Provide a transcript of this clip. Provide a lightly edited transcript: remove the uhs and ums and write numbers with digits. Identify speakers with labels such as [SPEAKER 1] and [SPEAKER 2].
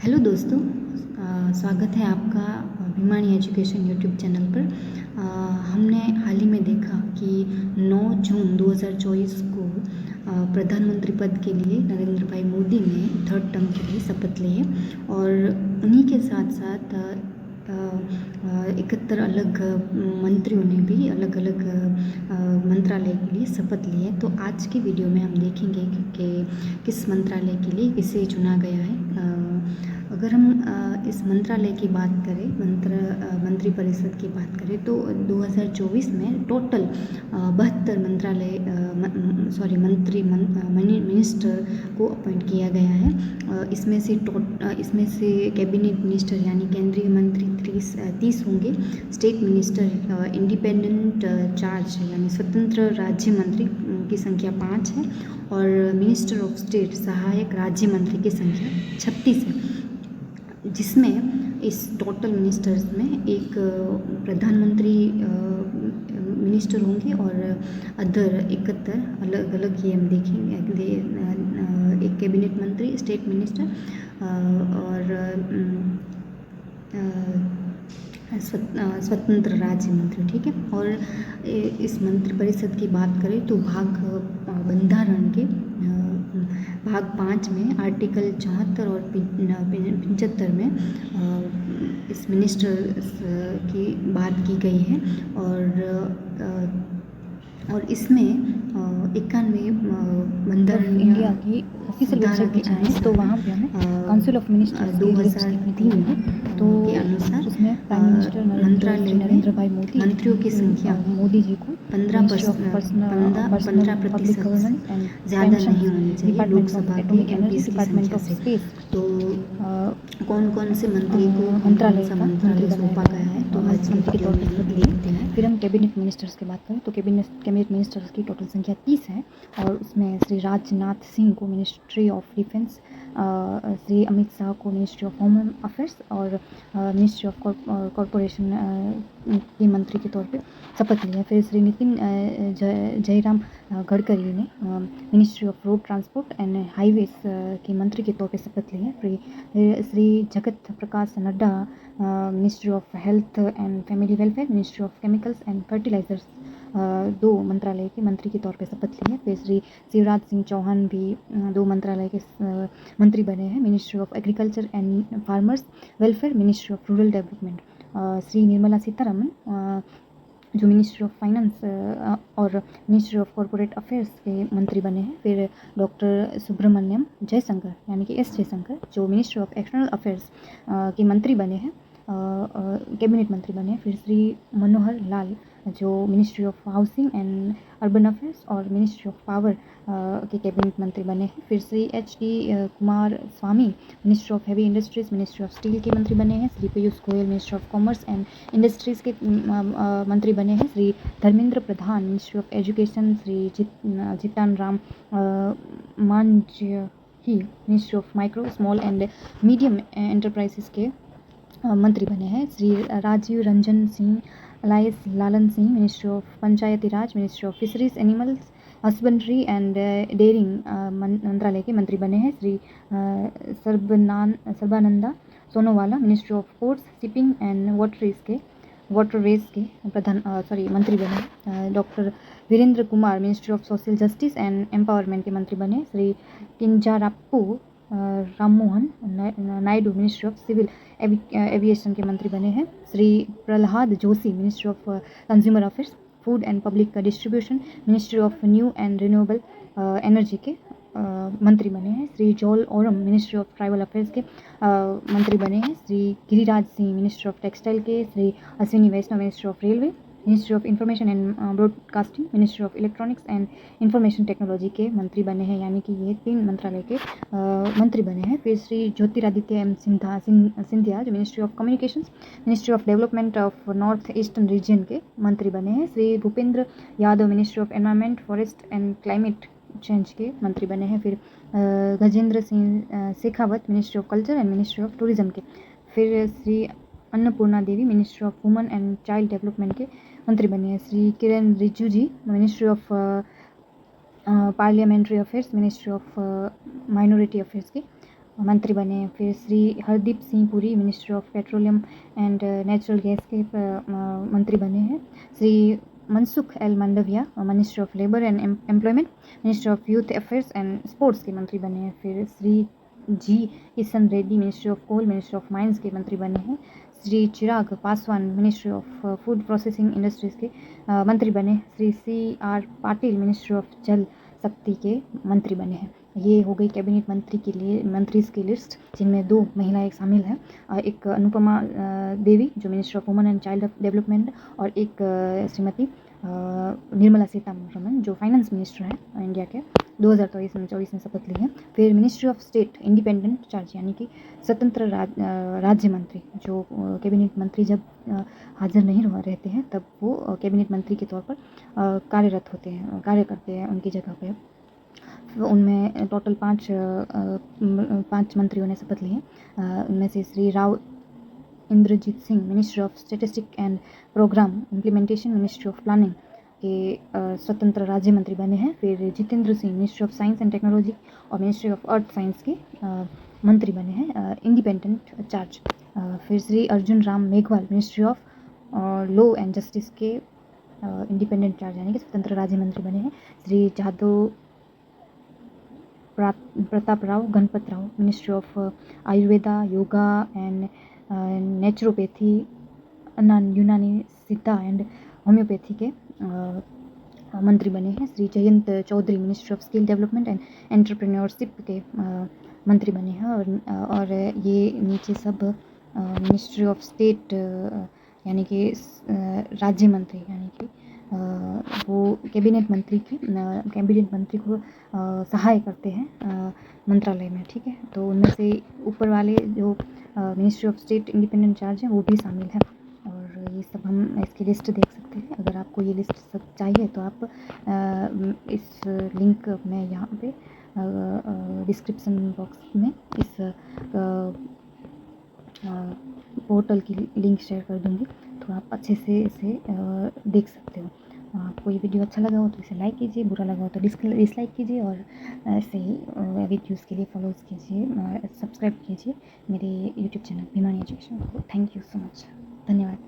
[SPEAKER 1] Hello दोस्तों, स्वागत है आपका भिमानी एजुकेशन यूट्यूब चैनल पर। हमने हाल ही में देखा कि 9 जून 2024 को प्रधानमंत्री पद के लिए नरेंद्र भाई मोदी ने थर्ड टर्म के लिए शपथ ली है और उन्हीं के साथ साथ 71 अलग मंत्रियों ने भी अलग अलग मंत्रालय के लिए शपथ ली है। तो आज की वीडियो में हम देखेंगे कि किस मंत्रालय के लिए किसे चुना गया है। अगर हम इस मंत्रालय की बात करें, मंत्री परिषद की बात करें तो 2024 में टोटल 72 मिनिस्टर को अपॉइंट किया गया है। इसमें से कैबिनेट मिनिस्टर यानी केंद्रीय मंत्री 30 होंगे, स्टेट मिनिस्टर इंडिपेंडेंट चार्ज यानी स्वतंत्र राज्य मंत्री की संख्या 5 है और मिनिस्टर ऑफ स्टेट सहायक राज्य मंत्री की संख्या 36 है, जिसमें इस टोटल मिनिस्टर्स में एक प्रधानमंत्री मिनिस्टर होंगे और अदर 71 अलग अलग ये हम देखेंगे। एक कैबिनेट मंत्री, स्टेट मिनिस्टर और स्वतंत्र राज्य मंत्री, ठीक है। और इस मंत्री परिषद की बात करें तो बंधारण के भाग 5 में आर्टिकल 74 और 75 में इस मिनिस्टर की बात की गई है और इसमें 91 बंधारण
[SPEAKER 2] इंडिया की ऑफिशियल वेबसाइट पे जाएं तो वहाँ पे हमें काउंसिल ऑफ मिनिस्टर्स की लिस्ट दी हुई है। तो
[SPEAKER 1] के अनुसार
[SPEAKER 2] उसमें प्राइम मिनिस्टर नरेंद्र भाई मोदी
[SPEAKER 1] मंत्रियों की संख्या
[SPEAKER 2] मोदी जी को
[SPEAKER 1] 15%
[SPEAKER 2] पब्लिक गवर्नेंस एंड
[SPEAKER 1] ज़्यादा नहीं होनी चाहिए
[SPEAKER 2] डिपार्टमेंट
[SPEAKER 1] लोकसभा
[SPEAKER 2] ऑफ
[SPEAKER 1] की
[SPEAKER 2] एटॉमिक
[SPEAKER 1] एमपी
[SPEAKER 2] एनर्जी,
[SPEAKER 1] की
[SPEAKER 2] डिपार्टमेंट
[SPEAKER 1] संख्या
[SPEAKER 2] ऑफ
[SPEAKER 1] से।
[SPEAKER 2] स्पेस
[SPEAKER 1] तो कौन कौन से मंत्री को
[SPEAKER 2] मंत्रालय
[SPEAKER 1] सा
[SPEAKER 2] का
[SPEAKER 1] मंत्रालय
[SPEAKER 2] मंत्री
[SPEAKER 1] सौंपा गया है तो आज की
[SPEAKER 2] मंत्री के
[SPEAKER 1] वीडियो
[SPEAKER 2] तौर
[SPEAKER 1] में
[SPEAKER 2] पर
[SPEAKER 1] हम
[SPEAKER 2] लिए।
[SPEAKER 1] देखते हैं।
[SPEAKER 2] फिर हम कैबिनेट मिनिस्टर्स की बात करें तो कैबिनेट मिनिस्टर्स की टोटल संख्या 30 है और उसमें श्री राजनाथ सिंह को ministry of defence, Shri Amit Shah को मिनिस्ट्री ऑफ होम अफेयर्स और मिनिस्ट्री ऑफ कॉरपोरेशन के मंत्री के तौर पे शपथ ली है। फिर श्री नितिन जयराम गडकरी ने ministry of road transport and highways के मंत्री के तौर पे शपथ ली है। फिर Shri Jagat Prakash Nadda ministry of health and family welfare, ministry of chemicals and fertilizers 2 मंत्रालय के मंत्री के तौर पे शपथ ली है। फिर श्री शिवराज सिंह चौहान भी 2 मंत्रालय के मंत्री बने हैं, ministry of agriculture and farmers welfare, ministry of rural development. Shri Nirmala Sitharaman जो मिनिस्ट्री ऑफ फाइनेंस और मिनिस्ट्री ऑफ कॉरपोरेट अफेयर्स के मंत्री बने हैं। फिर डॉक्टर सुब्रमण्यम जयशंकर यानी कि एस जयशंकर जो मिनिस्ट्री ऑफ एक्सटर्नल अफेयर्स के मंत्री बने हैं, कैबिनेट मंत्री बने हैं। फिर श्री मनोहर लाल जो ministry of housing and urban affairs और मिनिस्ट्री ऑफ पावर के कैबिनेट मंत्री बने हैं। फिर Shri HD Kumaraswamy ministry of heavy industries, ministry of steel के मंत्री बने हैं। Shri Piyush Goyal ministry of commerce and industries के मंत्री बने हैं। Shri Dharmendra Pradhan ministry of education, Shri Jitan Ram Manjhi ministry of micro small and medium enterprises के मंत्री बने हैं। Shri Rajiv Ranjan Singh alias Lalan Singh ministry of Panchayati Raj, ministry of fisheries animals husbandry and dairying मंत्रालय के मंत्री बने हैं। Shri Sarbananda Sonowal ministry of ports, shipping and waterways के मंत्री बने। Doctor Virendra Kumar ministry of social justice and empowerment के मंत्री बने। Shri Kinjarapu Rammohan Naidu ministry of civil aviation के मंत्री बने हैं। Shri Pralhad Joshi ministry of consumer affairs, food and public distribution, ministry of new and renewable energy के मंत्री बने हैं। Shri Jual Oram ministry of tribal affairs के मंत्री बने हैं। Shri Giriraj Singh ministry of textile के, Shri Ashwini Vaishnaw ministry of railway, ministry of information and broadcasting, ministry of electronics and information technology के मंत्री बने हैं, यानी कि ये 3 मंत्रालय के मंत्री बने हैं। फिर श्री ज्योतिरादित्य एम सिंधिया जो ministry of communications, ministry of development of north eastern region के मंत्री बने हैं। Shri Bhupender Yadav ministry of environment, forest and climate change के मंत्री बने हैं। फिर Gajendra Singh Shekhawat ministry of culture and ministry of tourism के। फिर Shri Annapurna Devi ministry of women and child development के मंत्री बने हैं। Shri Kiren Rijiju ji ministry of parliamentary affairs, ministry of minority affairs के मंत्री बने हैं। फिर Shri Hardeep Singh Puri ministry of petroleum and natural gas के मंत्री बने हैं। Shri Mansukh L Mandaviya ministry of labour and employment ministry of youth affairs and sports के मंत्री बने हैं। फिर Shri G Kishan Reddy ministry of coal ministry of mines के मंत्री बने हैं। Shri Chirag Paswan ministry of food processing industries के मंत्री बने। Shri CR Patil ministry of जल शक्ति के मंत्री बने हैं। ये हो गई कैबिनेट मंत्रीज की लिस्ट, जिनमें 2 महिलाएं शामिल हैं। एक अनुपमा देवी जो minister of women and child development, और एक श्रीमती निर्मला सीतारमण जो फाइनेंस मिनिस्टर हैं इंडिया के। 2024 में शपथ ली है। फिर ministry of state independent charge यानी कि स्वतंत्र राज्य मंत्री, जो कैबिनेट मंत्री जब हाजिर नहीं रहते हैं तब वो कैबिनेट मंत्री के तौर पर कार्य करते हैं उनकी जगह पे। उनमें टोटल 5 मंत्रियों ने शपथ ली है। उनमें से Shri Rao Inderjit Singh ministry of statistic and program implementation ministry of planning के स्वतंत्र राज्य मंत्री बने हैं। फिर Jitendra Singh ministry of science and technology और मिनिस्ट्री ऑफ अर्थ साइंस के मंत्री बने हैं इंडिपेंडेंट चार्ज। फिर Shri Arjun Ram Meghwal ministry of law and justice के इंडिपेंडेंट चार्ज यानी कि स्वतंत्र राज्य मंत्री बने हैं। Shri Jadhav Pratap Rao Ganpat Rao ministry of Ayurveda yoga and naturopathy Unani Siddha and homeopathy के मंत्री बने हैं। Shri Jayant Chaudhary ministry of skill development and entrepreneurship के मंत्री बने हैं। और ये नीचे सब मिनिस्ट्री ऑफ स्टेट यानी कि राज्य मंत्री यानी कि वो कैबिनेट मंत्री को सहाय करते हैं मंत्रालय में, ठीक है। तो उनमें से ऊपर वाले जो ministry of state independent charge है वो भी शामिल है। और ये सब हम इसकी लिस्ट देख सकते हैं। अगर आपको ये लिस्ट सब चाहिए तो आप इस लिंक में यहाँ पे डिस्क्रिप्शन बॉक्स में इस पोर्टल की लिंक शेयर कर दूँगी, तो आप अच्छे से इसे देख सकते हो। आपको ये वीडियो अच्छा लगा हो तो इसे लाइक कीजिए, बुरा लगा हो तो डिसलाइक कीजिए, और ऐसे ही वीडियोज़ के लिए फॉलोज कीजिए, सब्सक्राइब कीजिए मेरे यूट्यूब चैनल भिमानी एजुकेशन को। थैंक यू सो मच, धन्यवाद।